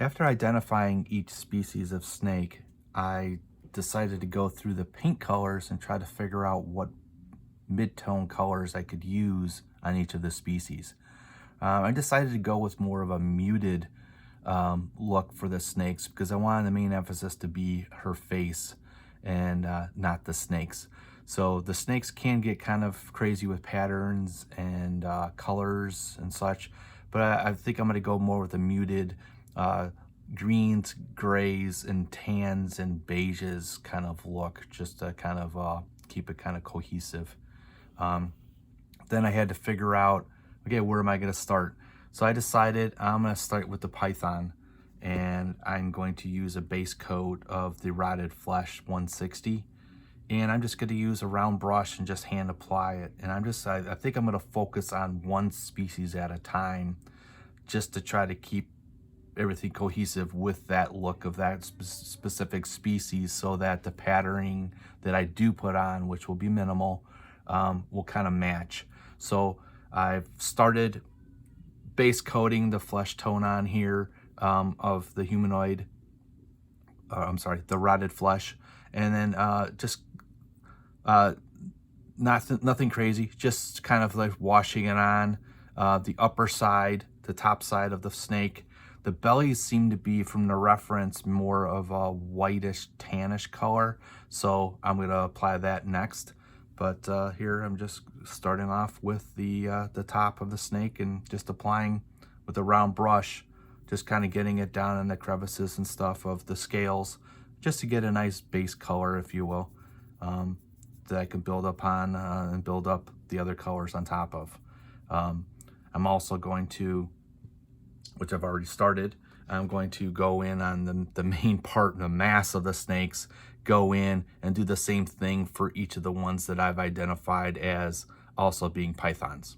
After identifying each species of snake, I decided to go through the paint colors and try to figure out what mid-tone colors I could use on each of the species. I decided to go with more of a muted look for the snakes because I wanted the main emphasis to be her face and not the snakes. So the snakes can get kind of crazy with patterns and colors and such, but I think I'm going to go more with a muted uh, greens, grays, and tans and beiges kind of look, just to kind of keep it kind of cohesive. Um, then I had to figure out, okay, where am I going to start? So I decided I'm going to start with the python, and I'm going to use a base coat of the Rotted Flesh 160. And I'm just going to use a round brush and just hand apply it. And I think I'm going to focus on one species at a time just to try to keep everything cohesive with that look of that specific species, so that the patterning that I do put on, which will be minimal, will kind of match. So I've started base coating the flesh tone on here of the humanoid, the Rotted Flesh, and then nothing crazy, just kind of like washing it on the upper side, the top side of the snake. The bellies seem to be, from the reference, more of a whitish tannish color, so I'm going to apply that next. But here I'm just starting off with the top of the snake and just applying with a round brush, just kind of getting it down in the crevices and stuff of the scales, just to get a nice base color, if you will, that I can build upon and build up the other colors on top of. I'm also going to, which I've already started, I'm going to go in on the main part, the mass of the snakes, go in and do the same thing for each of the ones that I've identified as also being pythons.